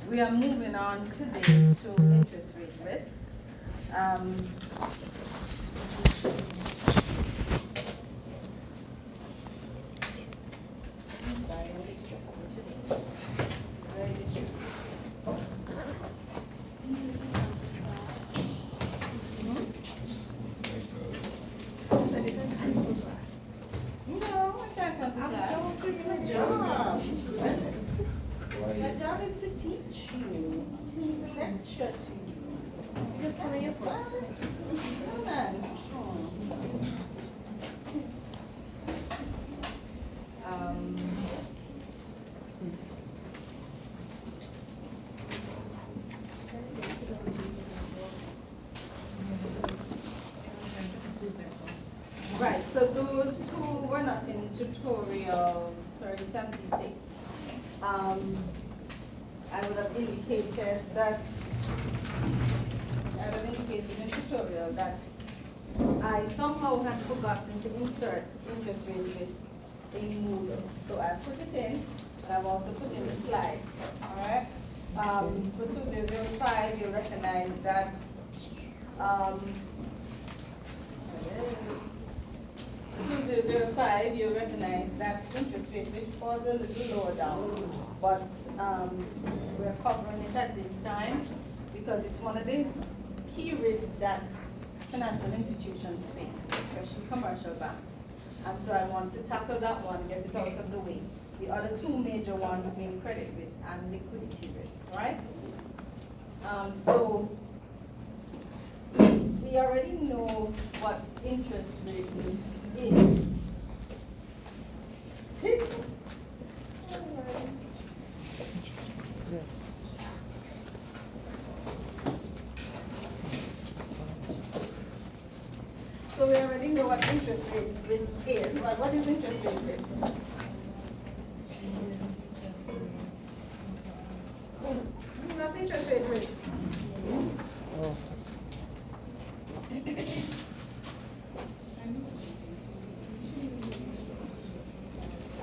We are moving on today to interest rate risk. I'm sorry, I'm distracted today. Very distracted. No, I can't cancel class. It's my job. My job is to teach you, to lecture to you. Just for your class. No, man. Um, Right, so those who were not in tutorial 3076, I would have indicated that, in tutorial that I somehow had forgotten to insert interest rate risk in Moodle. So I put it in, and I've also put in the slides, all right? For 2005, you recognize that, for 2005, you recognize that interest rate risk falls a little lower down, but we're covering it at this time because it's one of the key risks that financial institutions face, especially commercial banks. And so I want to tackle that one, get it out of the way. The other two major ones being credit risk and liquidity risk, right? So we already know what interest rate risk is. Yes. So we already know what interest rate risk is. What is interest rate risk? What's interest rate risk? Oh.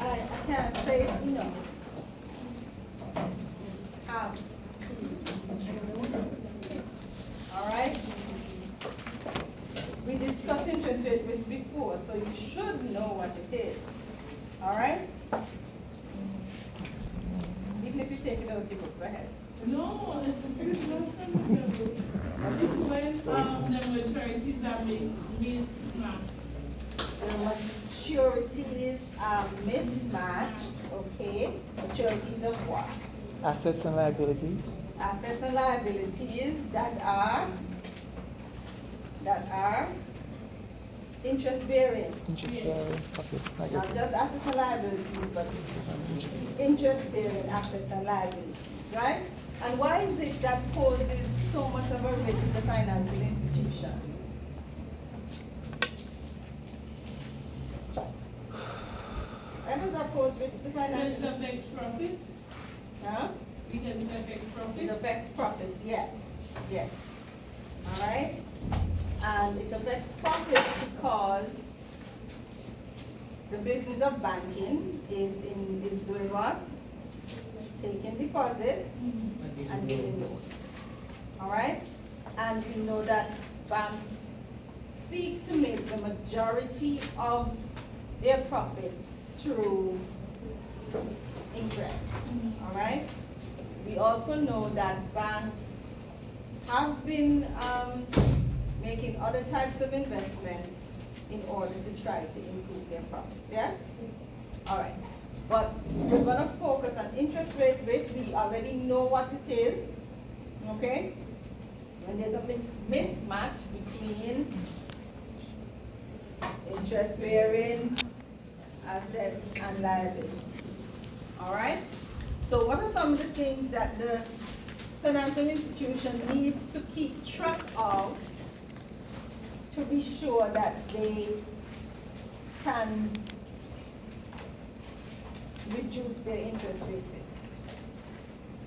I can't say it enough. All right? We discussed interest rate risk before, so you should know what it is. All right? Even if you take it out of your book, go ahead. No, it's not familiar. It's when the maturities are mismatched. The maturities are mismatched, okay? Maturities of what? Assets and liabilities. Assets and liabilities that are interest bearing. Interest bearing. Okay, I Not get it. just assets and liabilities, but interest bearing assets and liabilities, right? And why is it that poses so much of a risk to financial institutions? Why does that pose risk to Because it financial? affects profit. Huh? Because it affects It profit. affects profits, yes, yes. All right? And it affects profits because the business of banking is doing what? Taking deposits and giving loans. All right? And we know that banks seek to make the majority of their profits through interest. All right? We also know that banks have been making other types of investments in order to try to improve their profits, yes? All right, but we're gonna focus on interest rate risk. We already know what it is, okay? When there's a mismatch between interest bearing assets and liabilities, all right? So what are some of the things that the financial institution needs to keep track of to be sure that they can reduce their interest rate risk,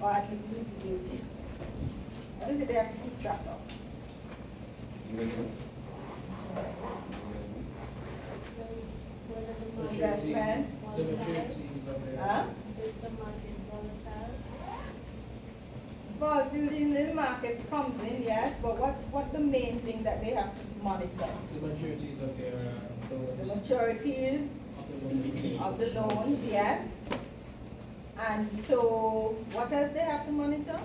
or at least mitigate it? What is it they have to keep track of? Investments. Investments. The maturities of the. Huh? Is the market volatile? volatility in the markets comes in, yes, but what the main thing that they have to monitor? The maturities of their The loans. maturities of the loans, yes. And so, what else they have to monitor?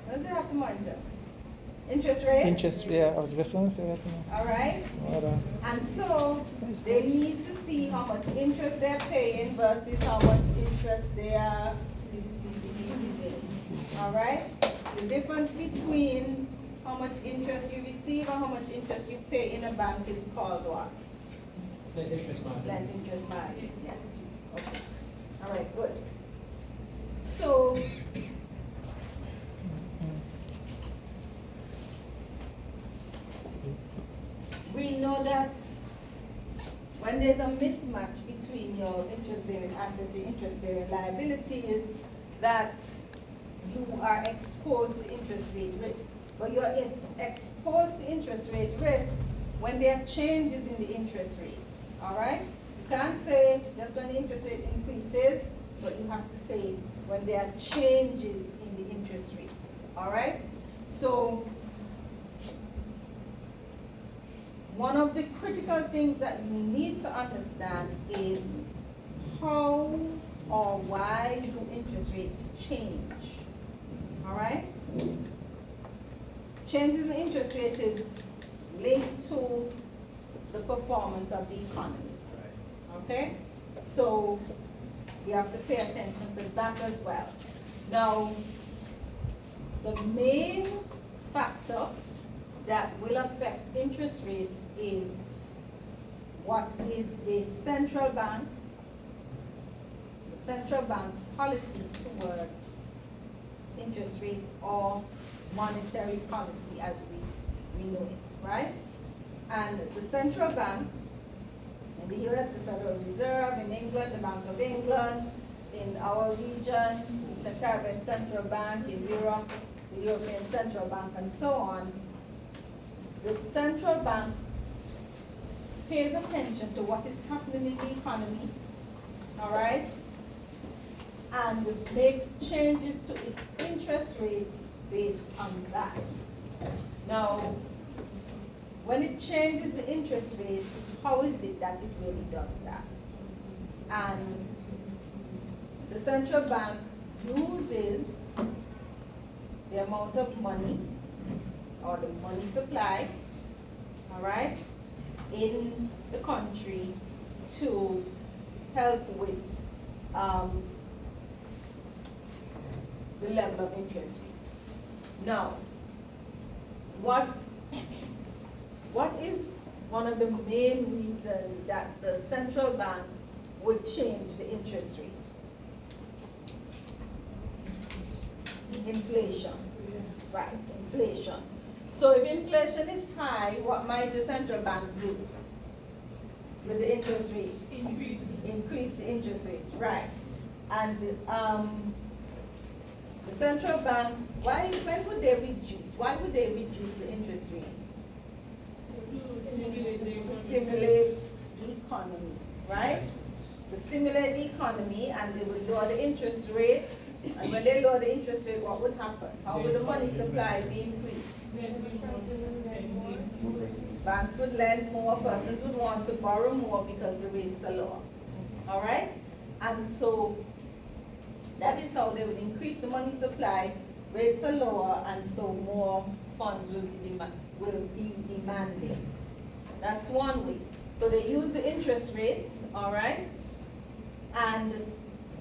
What does they have to monitor? Interest rates? Interest, yeah, I was just gonna say that. All right. And so, they need to see how much interest they're paying versus how much interest they are receiving. All right? The difference between how much interest you receive and how much interest you pay in a bank is called what? Net interest margin. Net interest margin, yes. Okay. All right, good. So, we know that when there's a mismatch between your interest-bearing assets and interest-bearing liabilities, that you are exposed to interest rate risk. But you're exposed to interest rate risk when there are changes in the interest rate, all right? You can't say just when the interest rate increases, but you have to say when there are changes in the interest rates, all right? So, one of the critical things that you need to understand is how or why do interest rates change, all right? Changes in interest rates is linked to the performance of the economy, okay? So we have to pay attention to that as well. Now, the main factor that will affect interest rates is what is the central bank's policy towards interest rates or monetary policy as we know it, right? And the central bank, in the US, the Federal Reserve, in England, the Bank of England, in our region, the Caribbean Central Bank, in Europe, the European Central Bank, and so on, the central bank pays attention to what is happening in the economy, all right? And makes changes to its interest rates based on that. Now, when it changes the interest rates, how is it that it really does that? And the central bank uses the amount of money or the money supply, all right, in the country to help with the level of interest rates. Now, what is one of the main reasons that the central bank would change the interest rate? Inflation, right, inflation. So if inflation is high, what might the central bank do with the interest rates? Increase the interest rates, right. And the central bank, when would they reduce? Why would they reduce the interest rate? To stimulate the economy, right? To stimulate the economy, and they would lower the interest rate. And when they lower the interest rate, what would happen? How would the money supply be increased? Banks would lend more, persons would want to borrow more because the rates are lower. All right? And so that is how they would increase the money supply, rates are lower, and so more funds will be demanded. That's one way. So they use the interest rates, all right? And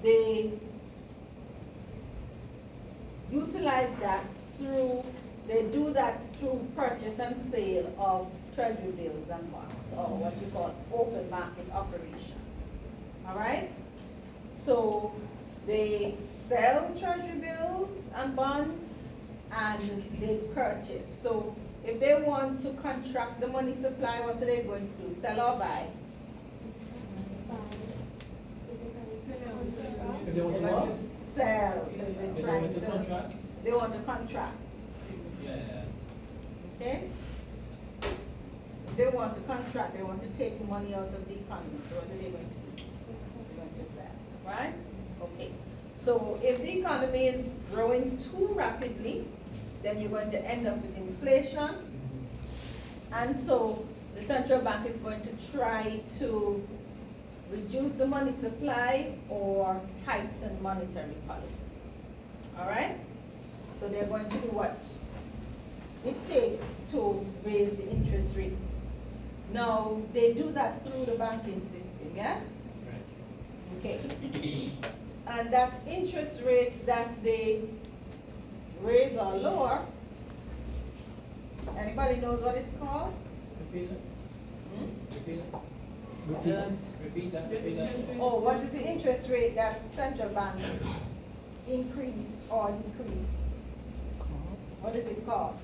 they utilize that they do that through purchase and sale of treasury bills and bonds, or what you call open market operations, all right? So they sell treasury bills and bonds, and they purchase. So if they want to contract the money supply, what are they going to do? Sell or buy? If they want to They want what? to sell. Because If they they're trying want to contract? They want to contract. Yeah. Okay? If they want to contract, they want to take money out of the economy. So what are they going to do? They're going to sell, right? Okay. So if the economy is growing too rapidly, then you're going to end up with inflation. And so the central bank is going to try to reduce the money supply or tighten monetary policy. All right? So they're going to do what it takes to raise the interest rates. Now, they do that through the banking system, yes? Okay. And that interest rate that they raise or lower, anybody knows what it's called? Repeat that. Repeat that. Repeat Um, Repeat that. The Repeat that. interest rate. Oh, what is the interest rate that central banks increase or decrease? What is it called?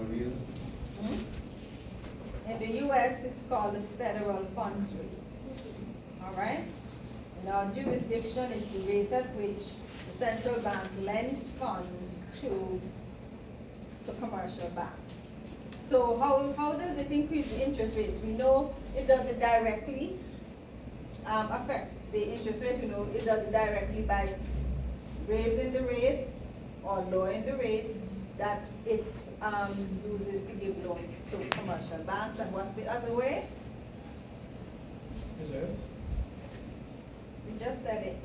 Real. In the US, it's called the federal funds rate. All right? In our jurisdiction, it's the rate at which the central bank lends funds to commercial banks. So how does it increase the interest rates? We know it does it directly, affect the interest rate. We know it does it directly by raising the rates or lowering the rate that it uses to give loans to commercial banks. And what's the other way? Reserves. We just said it.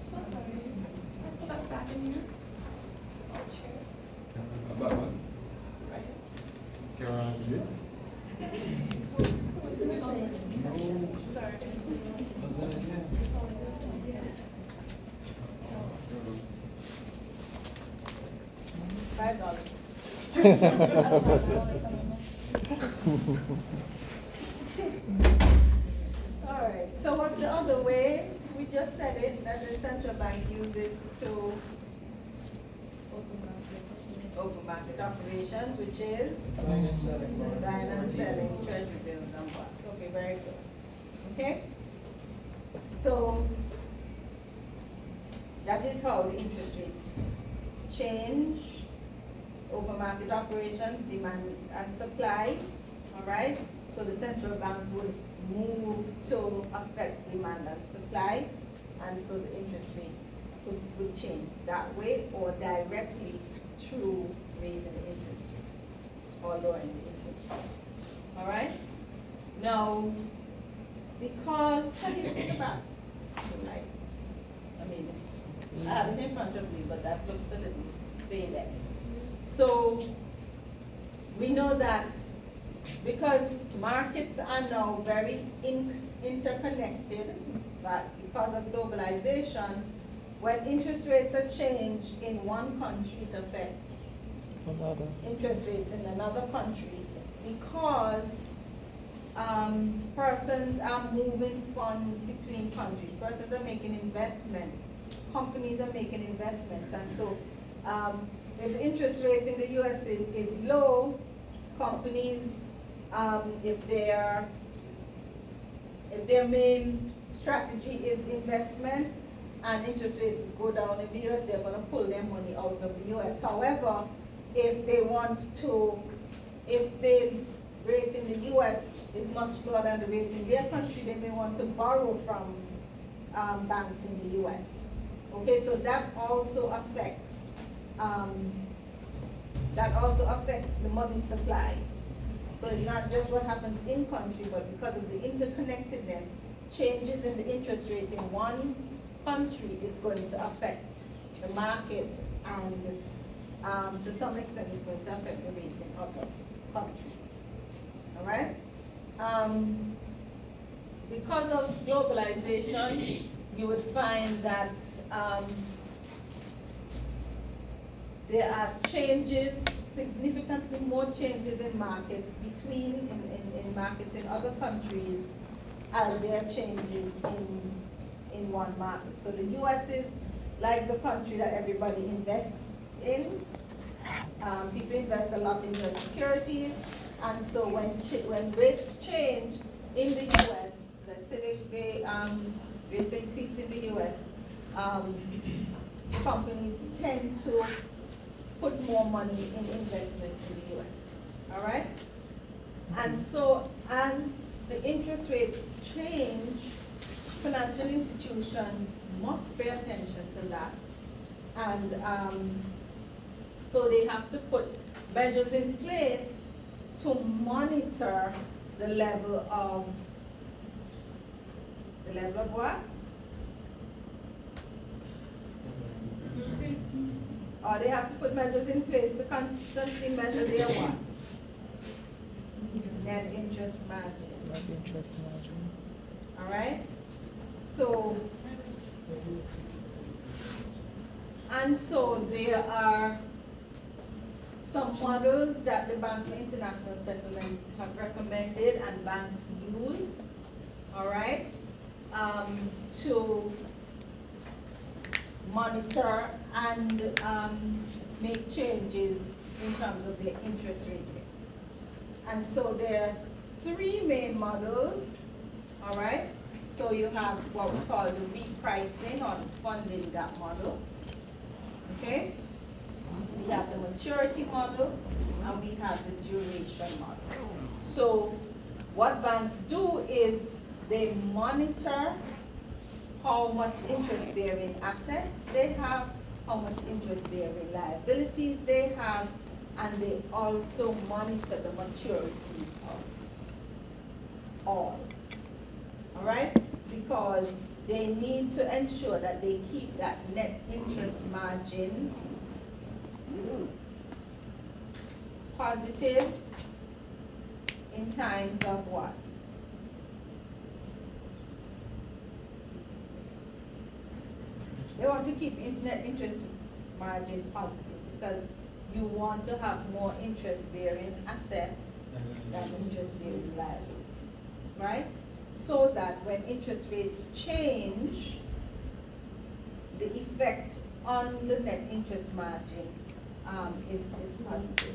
So sorry. I put that back in here. Oh, chair. About what? Right. Carol Lewis? So what did we say? Sorry, miss. Was that again? It's only this one, yeah. $5. All right, so what's the other way? We just said it, that the central bank uses to open market operations, which is Buying and selling bonds. buying and selling treasury bills and bonds. Okay, very good. Okay? So that is how the interest rates change. Open market operations, demand and supply, all right? So the central bank would move to affect demand and supply, and so the interest rate would change that way or directly through raising the interest rate or lowering the interest rate, all right? Now, because, can you see the back? The lights. I mean, I have it in front of me, but that looks a little faded. So we know that because markets are now very interconnected, but because of globalization, when interest rates are changed in one country, it affects Another. interest rates in another country because persons are moving funds between countries. Persons are making investments. Companies are making investments. And so if the interest rate in the US is low, companies, if their main strategy is investment and interest rates go down in the US, they're going to pull their money out of the US. However, if they want to, if the rate in the US is much lower than the rate in their country, they may want to borrow from banks in the US. Okay, so that also affects the money supply. So it's not just what happens in country, but because of the interconnectedness, changes in the interest rate in one country is going to affect the market, and to some extent it's going to affect the rate in other countries. All right? Because of globalization, you would find that there are changes, significantly more changes in markets in markets in other countries as there are changes in one market. So the US is like the country that everybody invests in. People invest a lot in their securities, and so when rates change in the US, let's say rates increase in the US, companies tend to put more money in investments in the US, all right? And so as the interest rates change, financial institutions must pay attention to that. And so they have to put measures in place to monitor the level of what? Or they have to put measures in place to constantly measure their what? Net interest margin. Net interest margin. All right? So, and so there are some models that the Bank for International Settlement have recommended and banks use, all right, to monitor and make changes in terms of their interest rate risk. And so there are three main models, all right? So you have what we call the repricing or the funding gap model, okay? We have the maturity model and we have the duration model. So what banks do is they monitor how much interest-bearing assets they have, how much interest-bearing liabilities they have, and they also monitor the maturities of all right? Because they need to ensure that they keep that net interest margin positive in times of what? They want to keep net interest margin positive because you want to have more interest-bearing assets than interest-bearing liabilities, right? So that when interest rates change, the effect on the net interest margin is positive.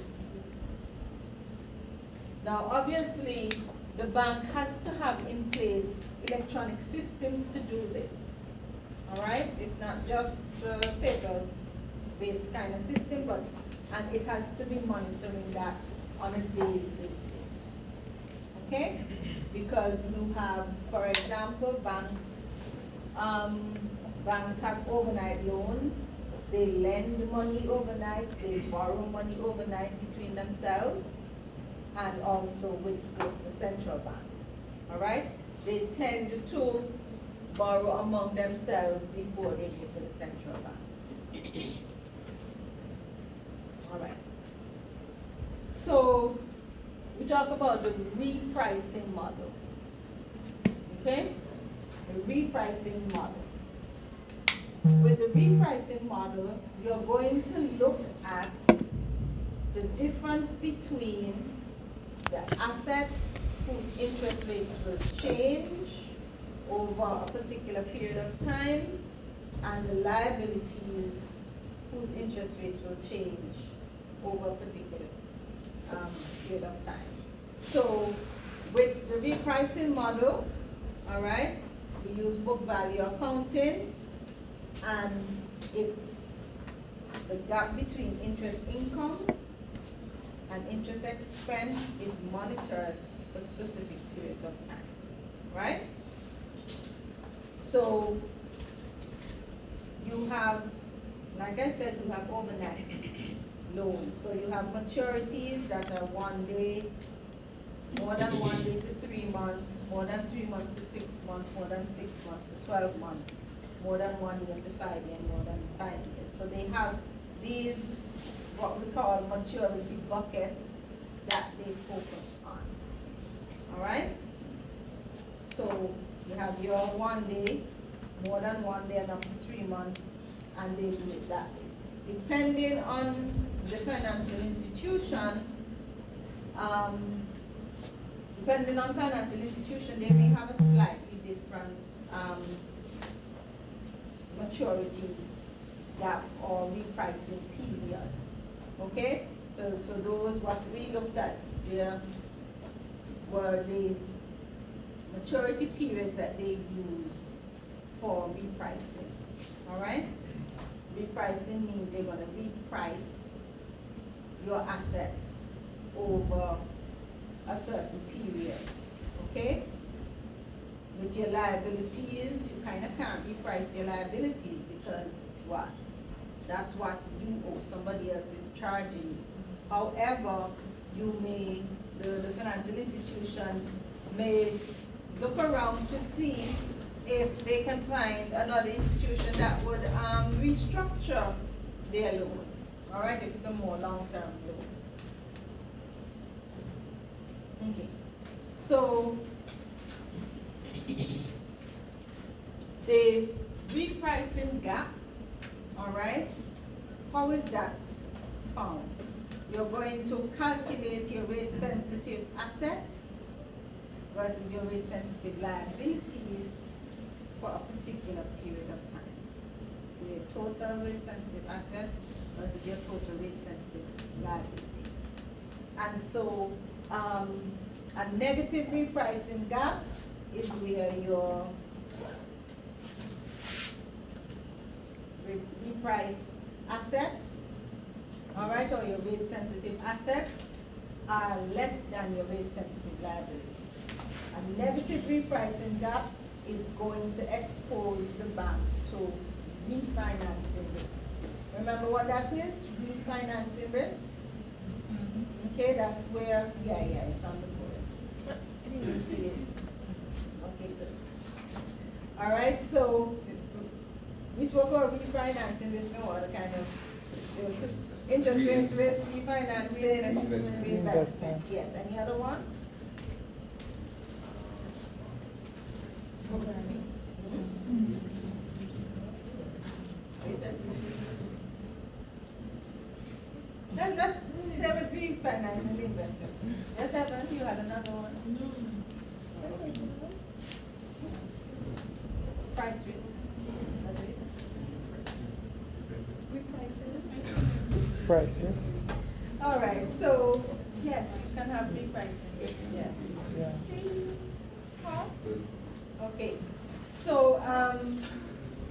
Now, obviously, the bank has to have in place electronic systems to do this. All right? It's not just a paper-based kind of system, and it has to be monitoring that on a daily basis. Okay? Because you have, for example, banks have overnight loans. They lend money overnight, they borrow money overnight between themselves, and also with the central bank. All right? They tend to borrow among themselves before they go to the central bank. All right. So we talk about the repricing model. Okay? The repricing model. With the repricing model, you're going to look at the difference between the assets whose interest rates will change over a particular period of time and the liabilities whose interest rates will change over a particular period of time. So with the repricing model, all right, we use book value accounting, and it's the gap between interest income and interest expense is monitored for specific periods of time, right? So you have, like I said, you have overnight loans. So you have maturities that are 1 day, more than 1 day to 3 months, more than 3 months to 6 months, more than 6 months to 12 months, more than 1 year to 5 years, and more than 5 years. So they have these, what we call maturity buckets that they focus on. All right? So you have your 1 day, more than 1 day, and up to 3 months, and they do it that way. Depending on the financial institution, they may have a slightly different maturity gap or repricing period. Okay? So those what we looked at there were the maturity periods that they use for repricing. All right? Repricing means they're going to reprice your assets over a certain period okay? With your liabilities, you kind of can't reprice your liabilities because what? That's what you owe, somebody else is charging you. However, you may, the financial institution may look around to see if they can find another institution that would restructure their loan, all right, if it's a more long-term loan. Okay, so the repricing gap, all right, how is that found? You're going to calculate your rate-sensitive assets versus your rate-sensitive liabilities for a particular period of time. Your total rate-sensitive assets versus your total rate-sensitive liabilities. And so, a negative repricing gap is where your repriced assets, all right, or your rate-sensitive assets are less than your rate-sensitive liabilities. A negative repricing gap is going to expose the bank to refinancing risk. Remember what that is? Refinancing risk? Okay, that's where, yeah, it's on the board. I didn't even see it. Okay, good. All right, so we spoke about refinancing risk, no other kind of interest rates risk, refinancing, reinvestment. Yes, any other one? Let's stay with refinancing reinvestment. Yes, Evan, you had another one? Price risk. That's it. Price, yes? All right, so, yes, you can have repricing. Yeah. Yeah. Okay, so,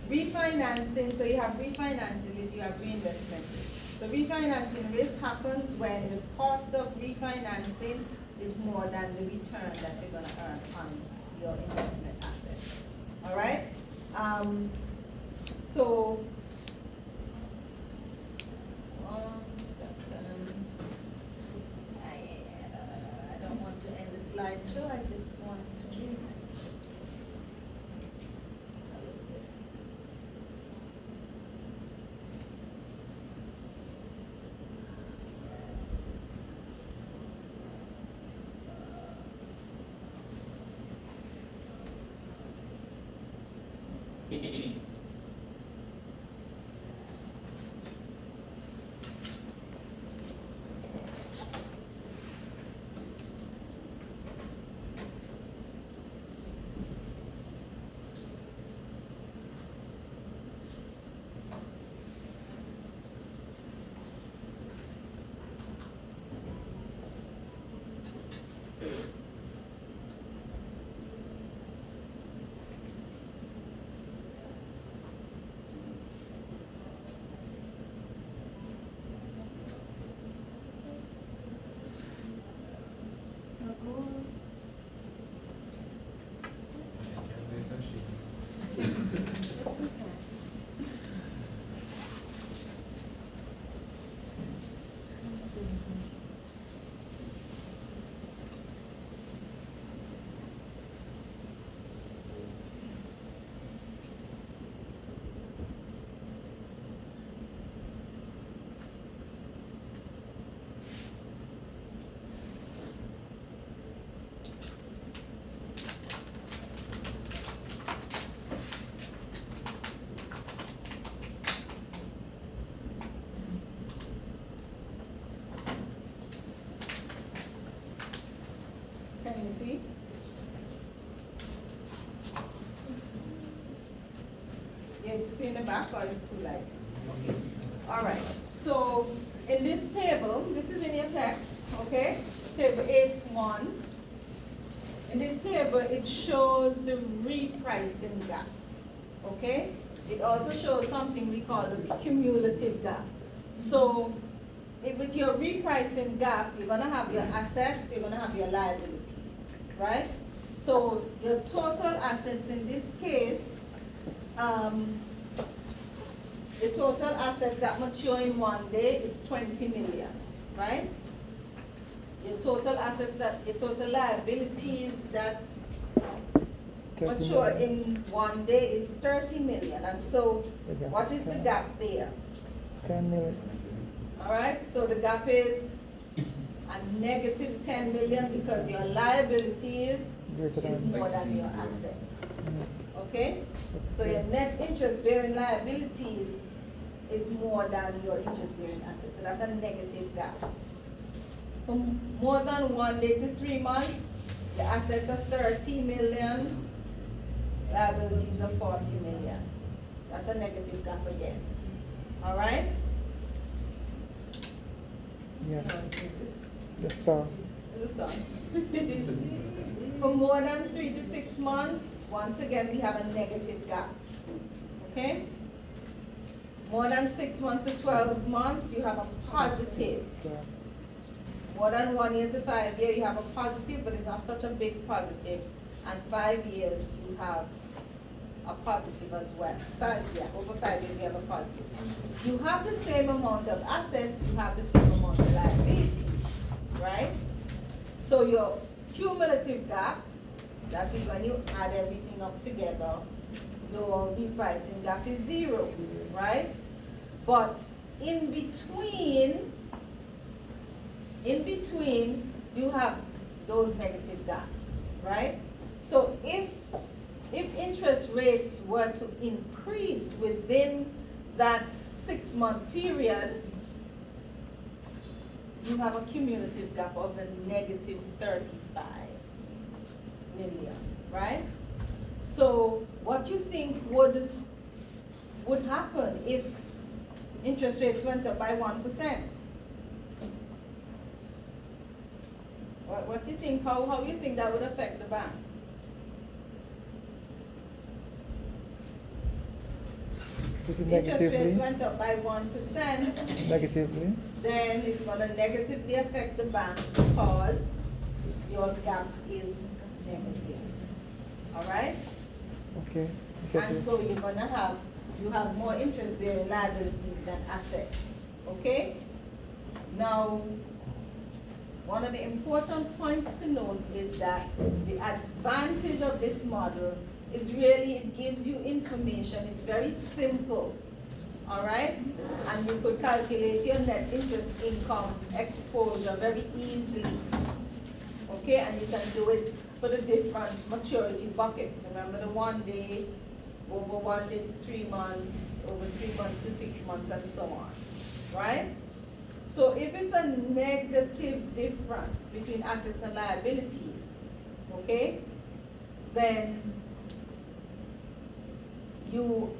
refinancing, so you have refinancing risk, you have reinvestment risk. The refinancing risk happens when the cost of refinancing is more than the return that you're gonna earn on your investment asset. All right? So, I don't want to end the slideshow, I just want to read. Can you see? Yeah, you see in the back or it's too light? Okay. All right. So in this table, this is in your text, okay? Table 8.1. In this table, it shows the repricing gap, okay? It also shows something we call the cumulative gap. So with your repricing gap, you're gonna have your assets, you're gonna have your liabilities, right? So your total assets in this case, the total assets that mature in one day is 20 million, right? Your total assets your total liabilities that 30 mature million. in one day is 30 million. And so Okay. what is the gap there? 10 million. All right, so the gap is a negative 10 million because your liabilities Greater is than- more than your asset. Mm. Okay? So your net interest bearing liabilities is more than your interest bearing assets. So that's a negative gap. From more than 1 day to 3 months, the assets are 30 million, liabilities are 40 million. That's a negative gap again. All right? Yeah. No, it's this. Yes, sir. It's a sum. For more than 3 to 6 months, once again, we have a negative gap. Okay? More than 6 months to 12 months, you have a positive. Yeah. More than 1 year to 5 years, you have a positive, but it's not such a big positive. And 5 years, you have a positive as well. Over 5 years, you have a positive. You have the same amount of assets, you have the same amount of liabilities, right? So your cumulative gap, that is when you add everything up together, your repricing gap is 0, right? But in between, you have those negative gaps, right? So if interest rates were to increase within that 6-month period, you have a cumulative gap of a negative 35 million, right? So what you think would happen if interest rates went up by 1%? What do you think, how you think that would affect the bank? Is it Interest rates negatively? went up by 1%, Negatively? then it's gonna negatively affect the bank because your gap is negative. All right? Okay. Get And it. so you have more interest bearing liabilities than assets. Okay? Now, one of the important points to note is that the advantage of this model is really it gives you information. It's very simple. All right? And you could calculate your net interest income exposure very easily. Okay? And you can do it for the different maturity buckets. Remember the 1 day, over 1 day to 3 months, over 3 months to 6 months, and so on. Right? So if it's a negative difference between assets and liabilities, okay, then you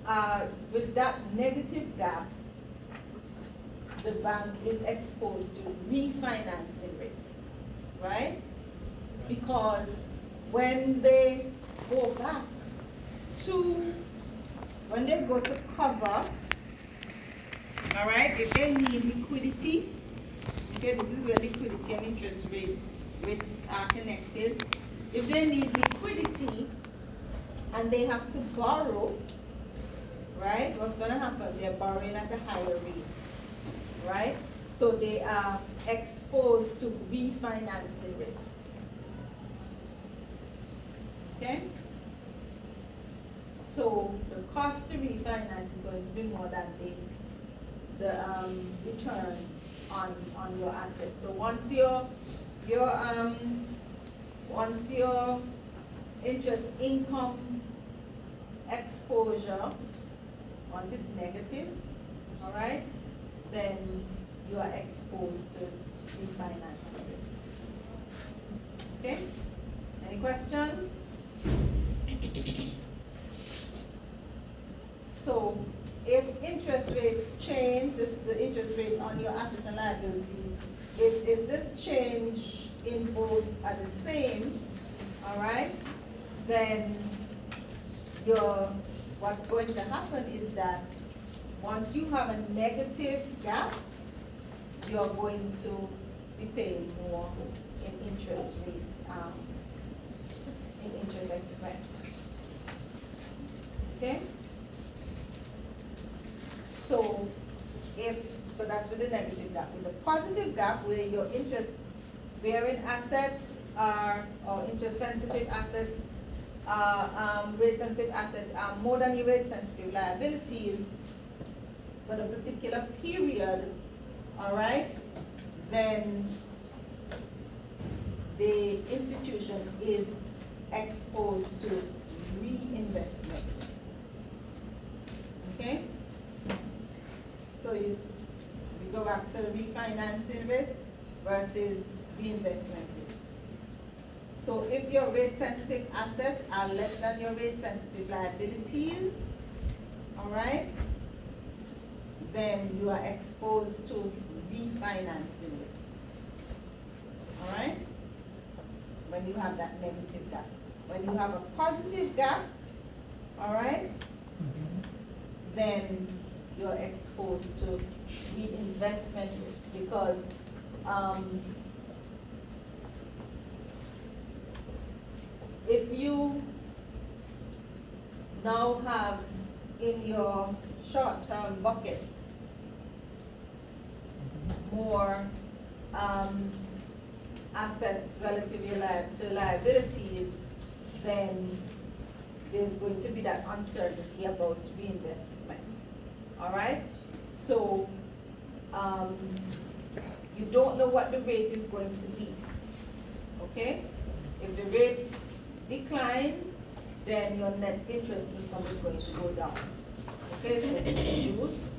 are, with that negative gap, the bank is exposed to refinancing risk, right? Because when they go back when they go to cover, all right, if they need liquidity, okay, this is where liquidity and interest rate risk are connected. If they need liquidity and they have to borrow, right, what's going to happen? They're borrowing at a higher rate, right? So they are exposed to refinancing risk. Okay? So the cost to refinance is going to be more than the return on your asset. So once your interest income exposure, once it's negative, all right, then you are exposed to refinancing risk. Okay? Any questions? So if interest rates change, just the interest rate on your assets and liabilities, if the change in both are the same, all right, then what's going to happen is that once you have a negative gap, you're going to be paying more in interest rates expense. Okay? So so that's with the negative gap. With the positive gap, where your interest bearing assets are, or interest sensitive assets, rate sensitive assets are more than your rate sensitive liabilities for the particular period, all right, then the institution is exposed to reinvestment risk. Okay? So we go back to refinancing risk versus reinvestment risk. So if your rate sensitive assets are less than your rate sensitive liabilities, all right, then you are exposed to refinancing risk. All right? When you have that negative gap. When you have a positive gap, all right, then you're exposed to reinvestment risk, because if you now have in your short-term bucket more assets relative to liabilities, then there's going to be that uncertainty about reinvestment. All right? So you don't know what the rate is going to be. Okay? If the rates decline, then your net interest income is going to go down. Okay, so reduce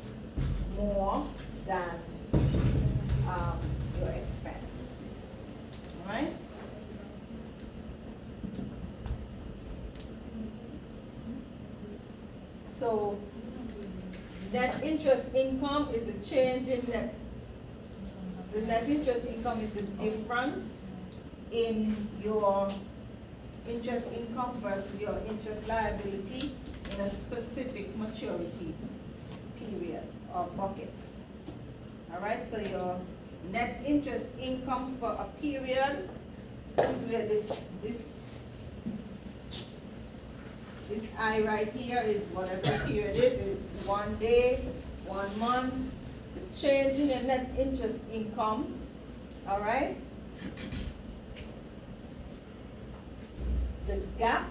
more than your expense. All right? So net interest income is a change in net. The net interest income is the difference in your interest income versus your interest liability in a specific maturity period or bucket. All right, so your net interest income for a period, this is where this I right here is whatever the period is 1 day, 1 month. The change in your net interest income, all right? The gap,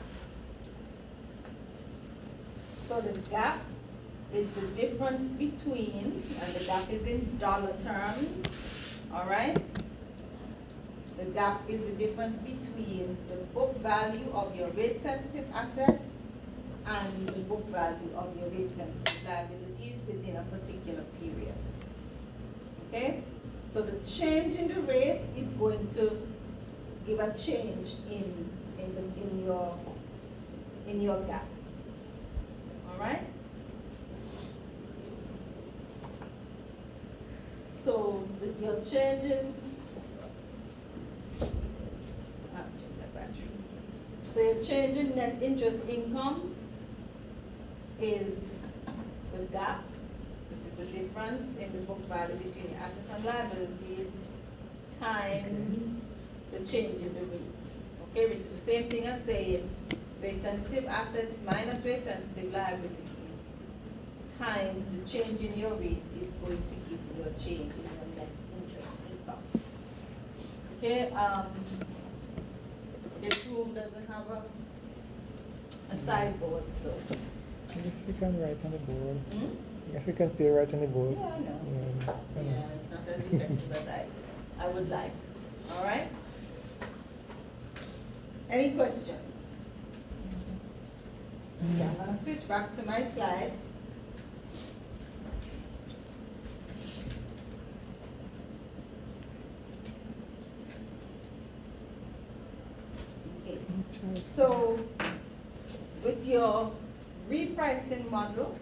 so the gap is the difference between, and the gap is in dollar terms, all right? The gap is the difference between the book value of your rate sensitive assets and the book value of your rate sensitive liabilities within a particular period. Okay? So the change in the rate is going to give a change in your gap. All right? So you're changing. So your change in net interest income is the gap, which is the difference in the book value between the assets and liabilities times the change in the rate. Okay, which is the same thing as saying rate sensitive assets minus rate sensitive liabilities times the change in your rate is going to give you a change in your net interest income. Okay, this room doesn't have a sideboard, so. I guess you can write on the board. Hmm? I guess you can still write on the board. Yeah, I know. Yeah, I know. Yeah, it's not as effective as I would like. All right? Any questions? Yeah, I'm gonna switch back to my slides. Okay, so with your repricing model,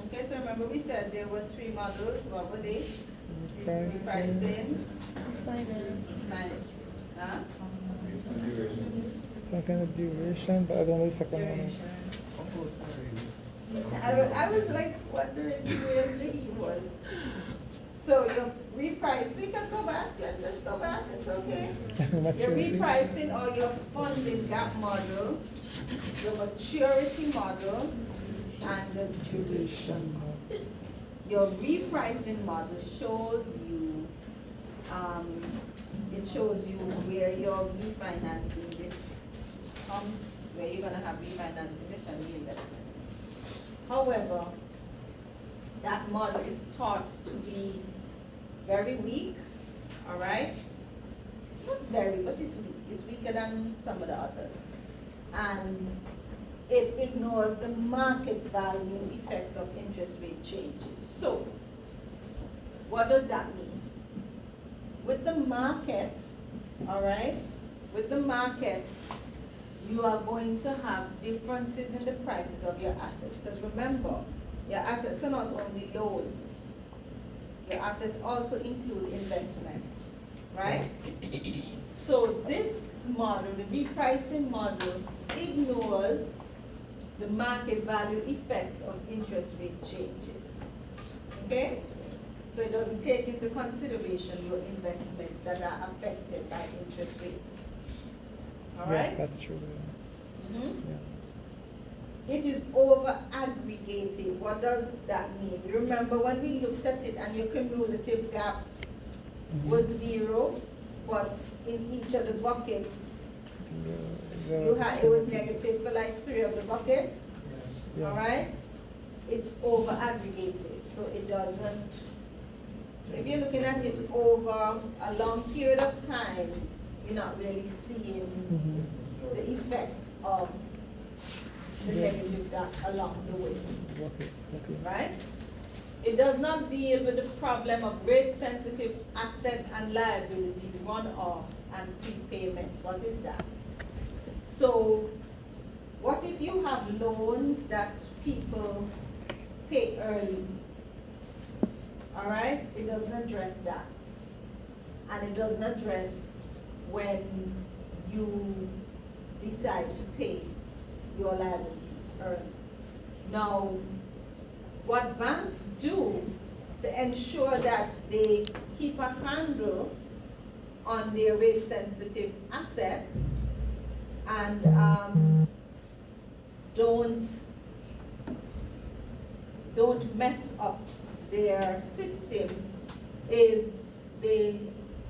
okay, so remember we said there were 3 models. What were they? Repricing, finance, huh? Some kind of duration, but I don't know the second one. Duration. Oh, sorry. I was like wondering where the E was. So reprice, we can go back, let's go back, it's okay. Your Maturity. repricing or your funding gap model, your maturity model, and the duration. Your repricing model shows you, it shows you where your refinancing this, where you're gonna have refinancing this and reinvestments. However, that model is thought to be very weak, all right? Not very, but it's weak. It's weaker than some of the others. And it ignores the market value effects of interest rate changes. So, what does that mean? With the market, all right, with the market, you are going to have differences in the prices of your assets. Because remember, your assets are not only loans. Your assets also include investments, right? So this model, the repricing model, ignores the market value effects of interest rate changes, okay? So it doesn't take into consideration your investments that are affected by interest rates, all right? Yes, that's true. Mhm. Yeah. It is over aggregated. What does that mean? You remember when we looked at it and your cumulative gap was 0, but in each of the buckets, it was negative for like 3 of the buckets, Yeah. all right? It's over aggregated, so it doesn't, if you're looking at it over a long period of time, you're not really seeing Mhm. the effect of the Yeah. negative gap along the way, Buckets, okay. right? It does not deal with the problem of rate-sensitive asset and liability runoffs and prepayments. What is that? So, what if you have loans that people pay early? All right? It doesn't address that. And it doesn't address when you decide to pay your liabilities early. Now, what banks do to ensure that they keep a handle on their rate-sensitive assets and don't mess up their system is they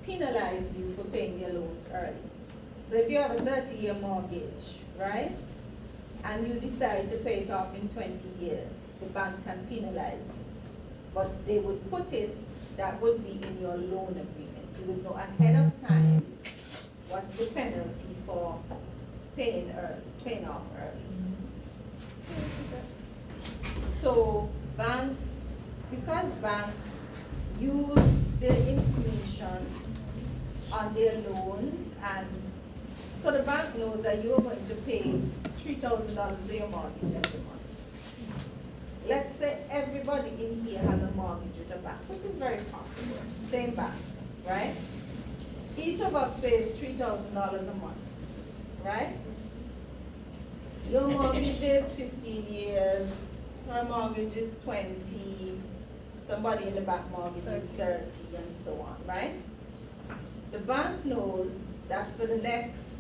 penalize you for paying your loans early. So if you have a 30-year mortgage, right, and you decide to pay it off in 20 years, the bank can penalize you. But they would put it, that would be in your loan agreement. You would know ahead of time what's the penalty for paying off early. So banks, because banks use their information on their loans, and so the bank knows that you're going to pay $3,000 for your mortgage every month. Let's say everybody in here has a mortgage with a bank, which is very possible. Same bank, right? Each of us pays $3,000 a month, right? Your mortgage is 15 years, her mortgage is 20, somebody in the back mortgage is 30, and so on, right? The bank knows that for the next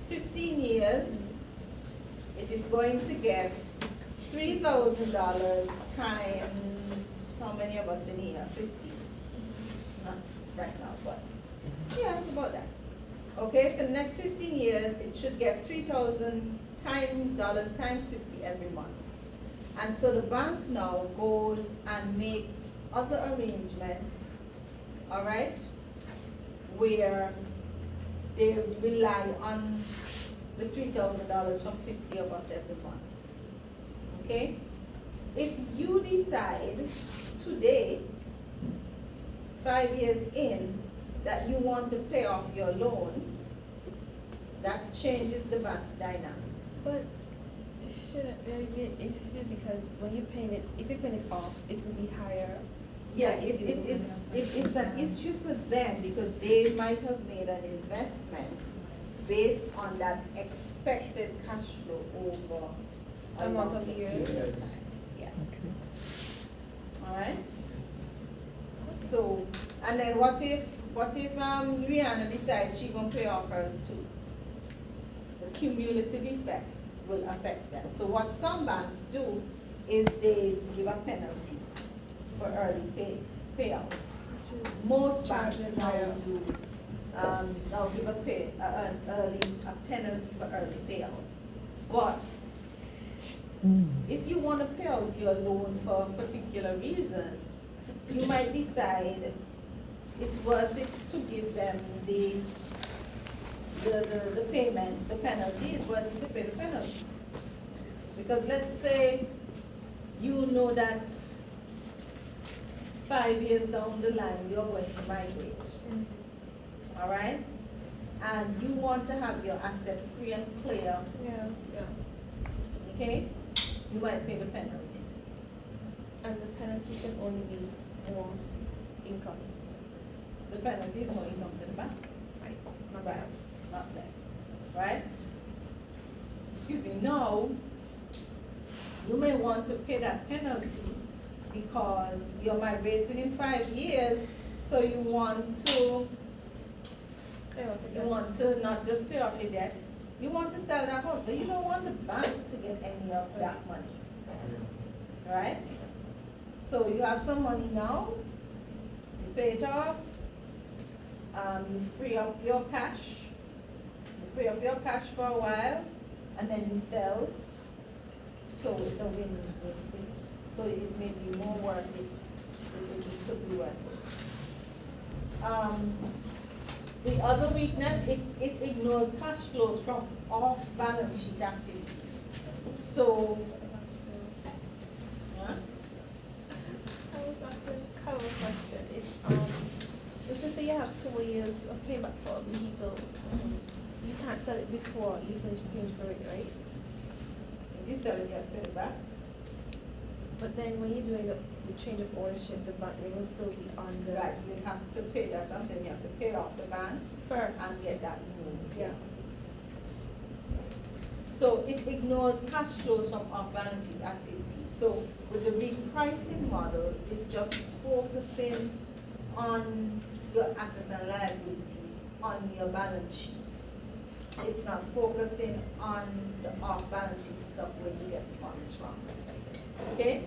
15 years, it is going to get $3,000 times, how many of us in here? 50. Not right now, but yeah, it's about that. Okay, for the next 15 years, it should get $3,000 times 50 every month. And so the bank now goes and makes other arrangements, all right, where they rely on the $3,000 from 50 of us every month. Okay? If you decide today, 5 years in, that you want to pay off your loan, that changes the bank's dynamic. But it shouldn't really be an issue because when you're paying it, if you're paying it off, it will be higher. Yeah, it's an issue for them because they might have made an investment based on that expected cash flow over a Amount of long years. period of time. Yeah. Okay. All right? So, and then what if Rihanna decides she gonna pay off hers too? The cumulative effect will affect them. So what some banks do is they give a penalty for early payout. Most banks Charging now higher. do, now give a penalty for early payout. But if you want to pay out your loan for particular reasons, you might decide it's worth it to give them the payment, the penalty is worth it to pay the penalty. Because let's say you know that 5 years down the line you're going to migrate, all right? And you want to have your asset free and clear, Yeah. okay? You might pay the penalty. And the penalty can only be more income, The penalty is more income to the bank, right? Not Right. less. not less, right? Excuse me, now, you may want to pay that penalty because you're migrating in 5 years, so you want to not just pay off your debt, you want to sell that house, but you don't want the bank to get any of that money, right? So you have some money now, you pay it off, you free up your cash for a while, and then you sell, so it's a win-win. So it may be more worth it, it could be worth it. The other weakness, it ignores cash flows from off-balance sheet activities. So, huh? I was asking kind of a question. If let's just say you have 2 years of payback for a vehicle, you can't sell it before you finish paying for it, right? If you sell it, you have to pay it back. But then when you're doing the change of ownership, the bank will still be on the Right, you have to pay, that's what I'm saying, you have to pay off the banks first. and get that moved. Yes. So it ignores cash flows from off-balance sheet activities. So with the repricing model, it's just focusing on your assets and liabilities on your balance sheet. It's not focusing on the off-balance sheet stuff where you get funds from. Okay?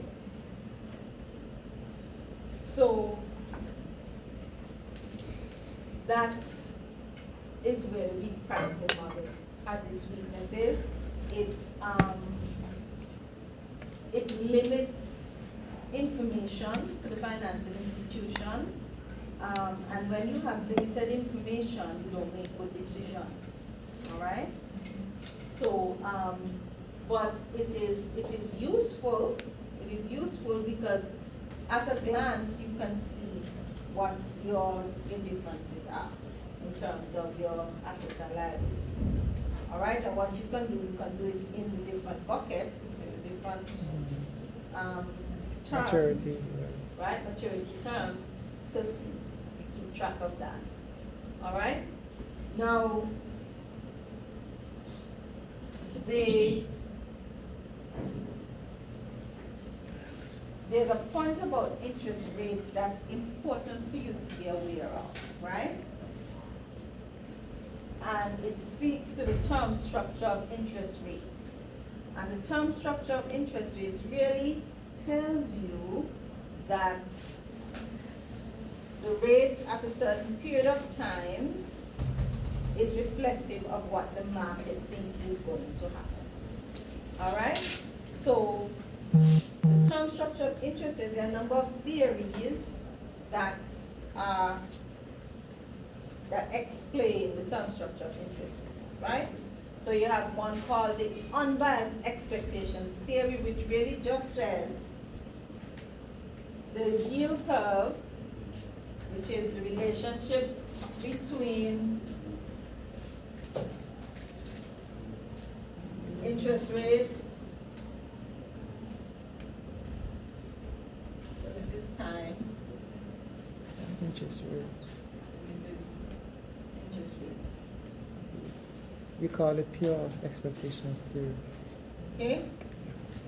So that is where the repricing model has its weaknesses. It limits information to the financial institution, and when you have limited information, you don't make good decisions. All right. So, but it is useful. It is useful because at a glance you can see what your differences are in terms of your assets and liabilities. All right, and what you can do it in the different buckets, in the different terms, Maturity. right? Maturity terms to see, keep track of that. All right. Now, there's a point about interest rates that's important for you to be aware of, right? And it speaks to the term structure of interest rates. And the term structure of interest rates really tells you that the rate at a certain period of time is reflective of what the market thinks is going to happen. All right? So the term structure of interest rates, there are a number of theories that explain the term structure of interest rates, right? So you have one called the unbiased expectations theory, which really just says the yield curve, which is the relationship between interest rates, so this is time, Interest rates. this is interest rates, We call it pure expectations theory. okay?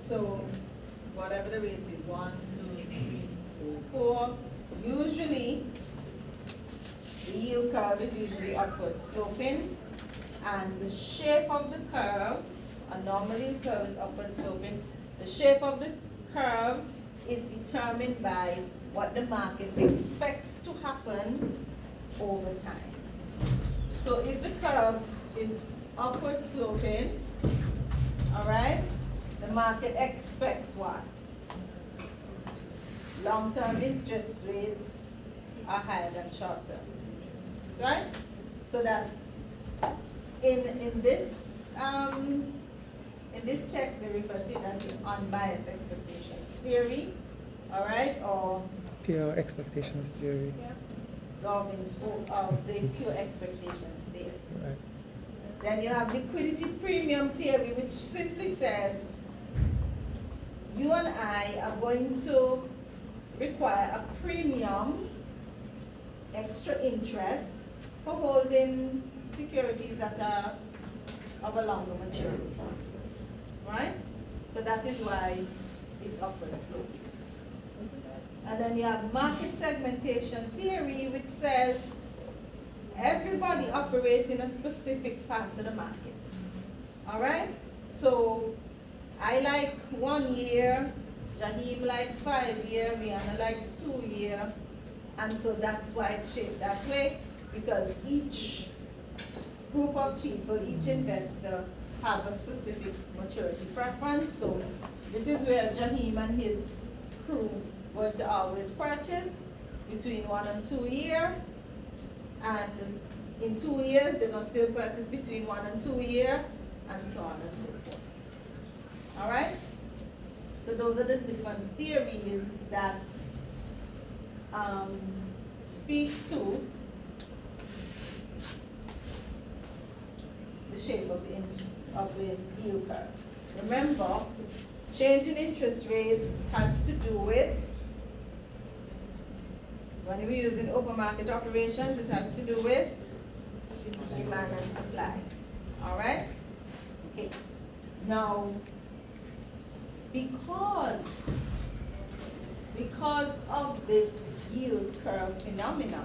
So whatever the rate is, 1, 2, 3, 4, usually the yield curve is usually upward sloping, and the shape of the curve, and normally the curve is upward sloping, the shape of the curve is determined by what the market expects to happen over time. So if the curve is upward sloping, all right, the market expects what? Long-term interest rates are higher than short-term interest rates, right? So that's in this text they refer to it as the unbiased expectations theory, all right, or Pure expectations theory. Yeah. Darwin's spoke of the pure expectations theory. Right. Then you have liquidity premium theory, which simply says you and I are going to require a premium, extra interest for holding securities that are of a longer maturity, right? So that is why it's upward sloping. And then you have market segmentation theory, which says everybody operates in a specific part of the market. All right? So I like 1 year, Jaheem likes 5 year, Rihanna likes 2 year, and so that's why it's shaped that way, because each group of people, each investor have a specific maturity preference. So this is where Jaheem and his crew were to always purchase between 1 and 2 year, and in 2 years they're going to still purchase between 1 and 2 year, and so on and so forth. All right? So those are the different theories that speak to the shape of the yield curve. Remember, change in interest rates has to do with, when we're using open market operations, it has to do with demand and supply. All right? Okay. Now, because of this yield curve phenomenon,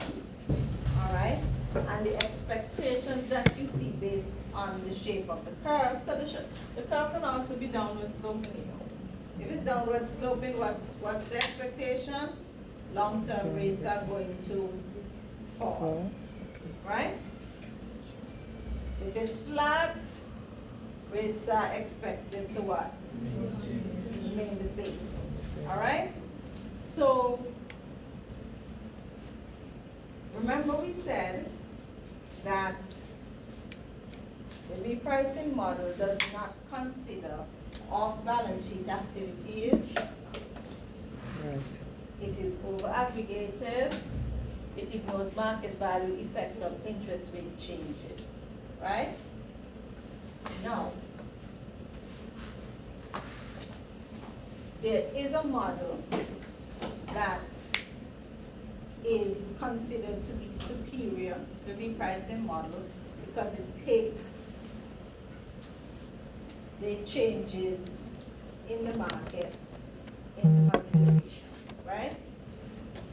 all right, and the expectations that you see based on the shape of the curve, because the curve can also be downward sloping, you know. If it's downward sloping, what's the expectation? Long-term rates are going to fall, right? If it's flat, rates are expected to what? Remain the same. All right? So, remember we said that the repricing model does not consider off-balance sheet activities. Right. It is over-aggregated. It ignores market value effects of interest rate changes, right? Now, there is a model that is considered to be superior to the repricing model because it takes the changes in the market into consideration, right?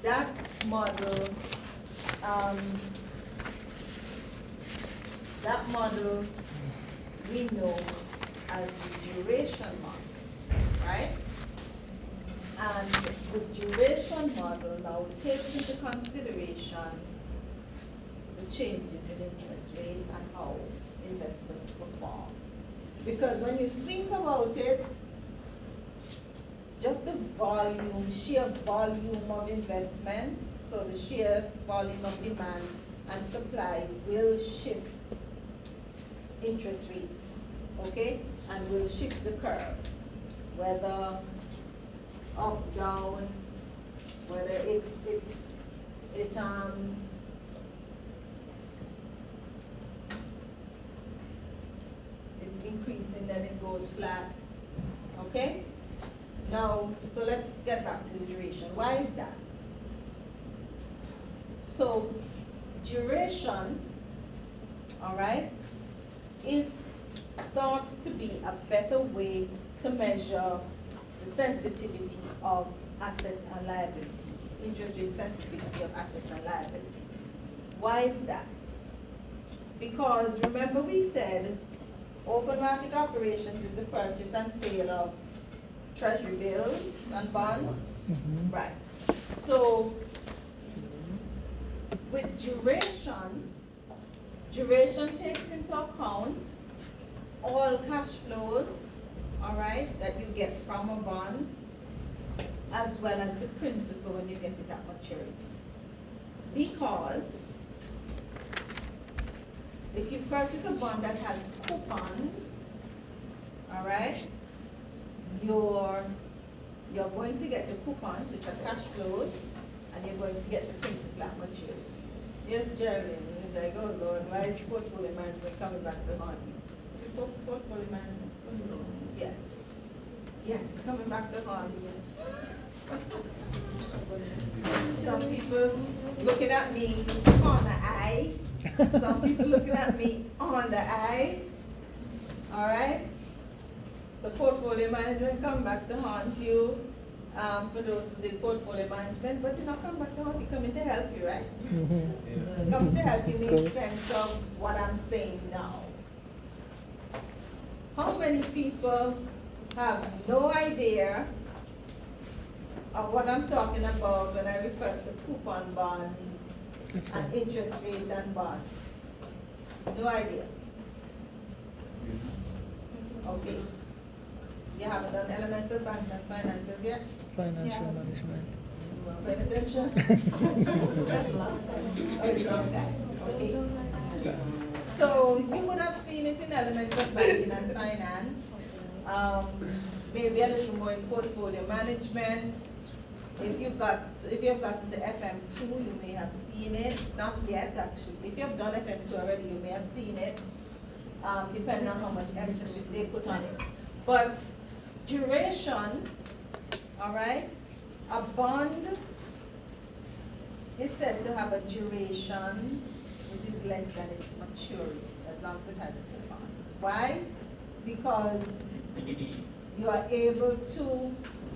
That model, we know as the duration model, right? And the duration model now takes into consideration the changes in interest rate and how investors perform. Because when you think about it, just the volume, sheer volume of investments, so the sheer volume of demand and supply will shift interest rates, okay? And will shift the curve, whether up, down, whether it's increasing, then it goes flat, okay? Now, so let's get back to the duration. Why is that? So, duration, all right, is thought to be a better way to measure the sensitivity of assets and liabilities interest rate sensitivity of assets and liabilities. Why is that? Because remember we said open market operations is the purchase and sale of treasury bills and bonds. Mhm. Right. So So, with duration takes into account all cash flows, all right, that you get from a bond, as well as the principal when you get it at maturity. Because if you purchase a bond that has coupons, all right, you're going to get the coupons, which are cash flows, and you're going to get the principal at maturity. Yes, Jeremy, you're like, oh Lord, why is portfolio management coming back to haunt me? Is it portfolio management? Yes. Yes, it's coming back to haunt me. Some people looking at me on the eye. Some people looking at me on the eye. All right? So portfolio management come back to haunt you for those who did portfolio management, but you not come back to haunt you, coming to help you, right? mhm. Come to help you make Course. sense of what I'm saying now. How many people have no idea of what I'm talking about when I refer to coupon bonds and interest rates and bonds? No idea. Okay. You haven't done elemental banking and finances yet? Financial Yeah. management. You want to pay attention? That's a lot. Oh, it's okay. Okay. Start. So you would have seen it in elements of banking and finance, maybe a little more in portfolio management. If you've gotten to FM2, you may have seen it. Not yet, actually. If you've done FM2 already, you may have seen it, depending on how much emphasis they put on it. But duration, all right, a bond is said to have a duration which is less than its maturity, as long as it has coupons. Why? Because you are able to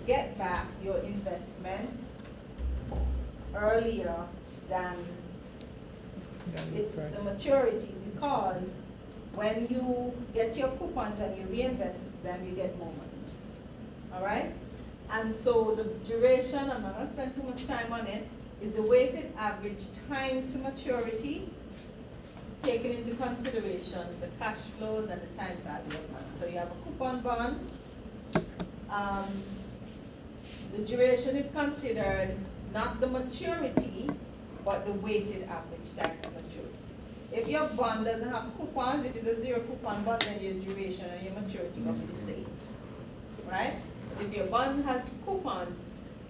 get back your investment earlier than it's the maturity, because when you get your coupons and you reinvest them, you get more money. All right? And so the duration, I'm not going to spend too much time on it, is the weighted average time to maturity, taking into consideration the cash flows and the time value of money. So you have a coupon bond. The duration is considered not the maturity, but the weighted average time to maturity. If your bond doesn't have coupons, if it's a zero coupon bond, then your duration and your maturity comes the same, right? If your bond has coupons,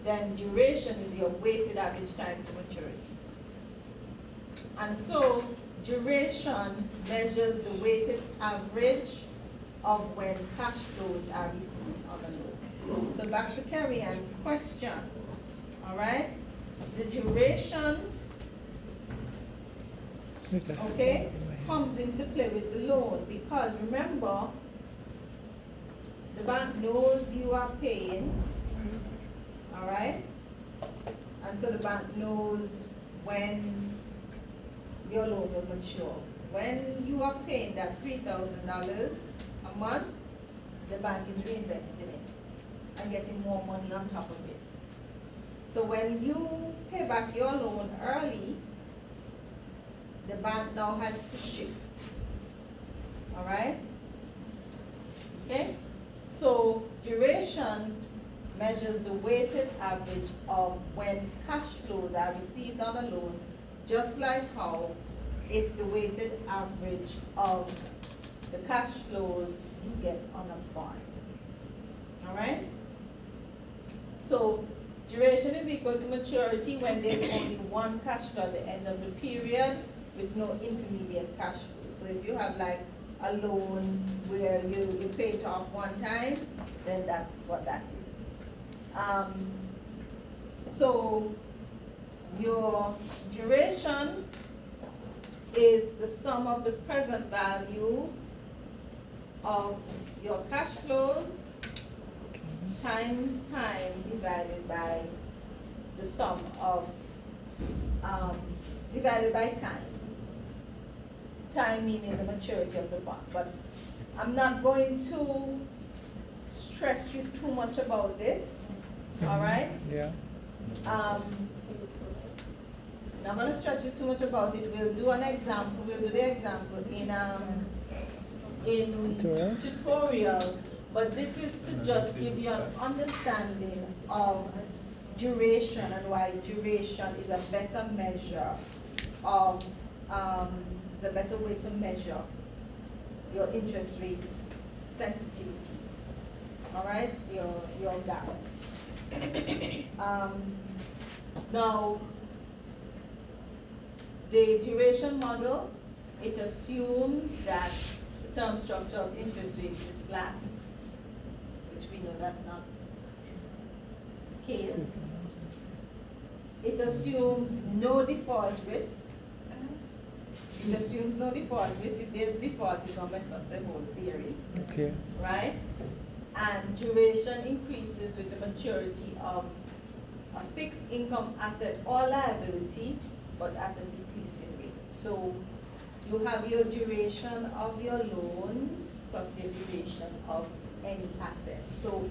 then duration is your weighted average time to maturity. And so duration measures the weighted average of when cash flows are received on a loan. So back to Carrie Ann's question, all right? The duration, okay, comes into play with the loan, because remember, the bank knows you are paying, all right? And so the bank knows when your loan will mature. When you are paying that $3,000 a month, the bank is reinvesting it and getting more money on top of it. So when you pay back your loan early, the bank now has to shift. All right? Okay? So duration measures the weighted average of when cash flows are received on a loan, just like how it's the weighted average of the cash flows you get on a bond. All right? So duration is equal to maturity when there's only one cash flow at the end of the period with no intermediate cash flow. So if you have like a loan where you pay it off one time, then that's what that is. So your duration is the sum of the present value of your cash flows times time divided by the sum of, divided by time. Time meaning the maturity of the bond, but I'm not going to stress you too much about this, all right? Yeah. I'm not gonna stress you too much about it. We'll do an example, we'll do the example in tutorial, but this is to just give you an understanding of duration and why duration is a better measure of, it's a better way to measure your interest rate sensitivity. All right, your gap. Now, the duration model, it assumes that the term structure of interest rates is flat, which we know that's not the case. It assumes no default risk. It assumes no default risk. If there's default, it's gonna mess up the whole theory. Okay. Right? And duration increases with the maturity of a fixed income asset or liability, but at a decreasing rate. So you have your duration of your loans plus your duration of any asset. So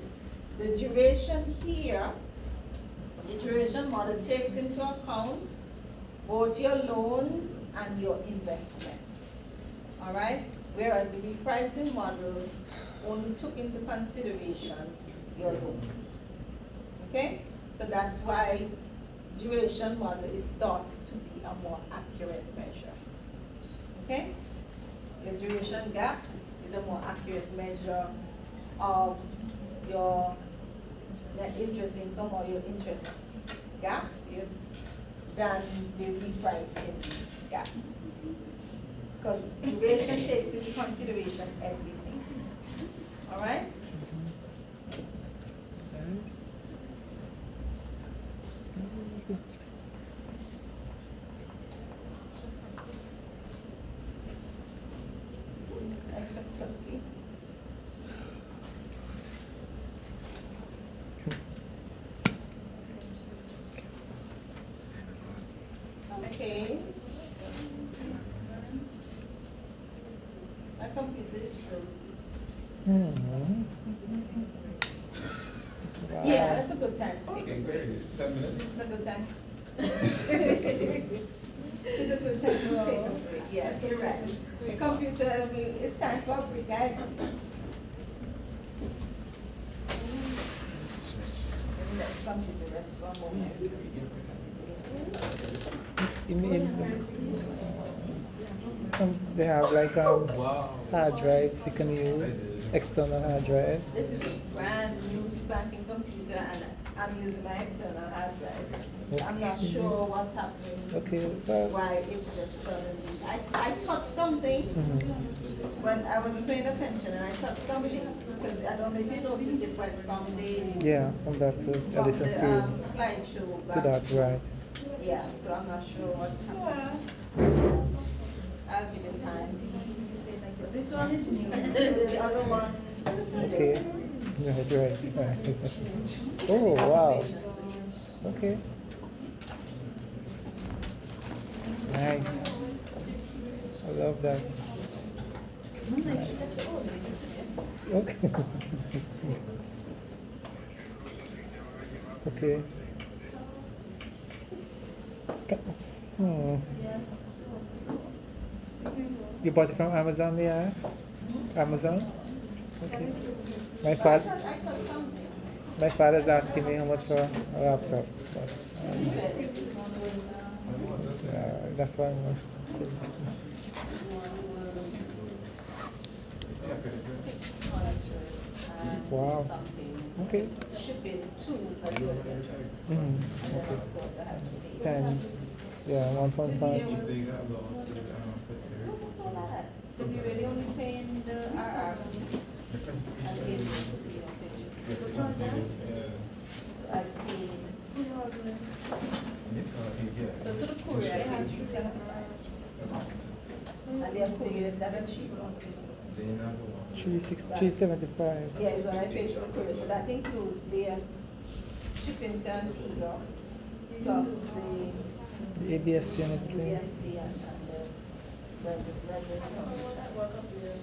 the duration here, the duration model takes into account both your loans and your investments. All right? Whereas the repricing model only took into consideration your loans. Okay? So that's why duration model is thought to be a more accurate measure. Okay? Your duration gap is a more accurate measure of your net interest income or your interest gap than the repricing gap. Because duration takes into consideration everything. All right? Excellent. Okay. My computer is frozen. Wow. Yeah, that's a good time to take Okay, a break. great. 10 minutes. It's a good time. It's a good time to take a break. Yes, you're right. The computer, it's time for a break. I agree. Let the computer rest for a moment. They have like Wow. hard drives you can use, external hard drives. This is a brand new spanking computer and I'm using my external hard drive. So I'm not sure what's happening. Okay, well, Why it just suddenly, I touched something when I wasn't paying attention and I touched something because I don't know if you noticed it went from the, yeah, from that to from addition the screen slideshow to back. that, right? Yeah, so I'm not sure what happened. I'll give it time. But this one is new, the other one. Okay. Right. Oh, wow. Okay. Nice. I love that. Nice. Okay. Okay. Hmm. You bought it from Amazon, yeah? Amazon? Okay. My father's asking me how much for a laptop. But, that's why I'm wow. Okay. Shipping to a US address. Okay. Of course, I have to pay. Times, yeah, 1.5. If they got lost, What's all that? Because you're really only paying the RRC and the agency, you know, so I pay. So to the courier, I pay $275. And the couriers that are cheap. 375. Yeah, is what I pay to the courier. So that includes their shipping to Antigua plus The ABST and the everything. GST and the So regular. will that work up there?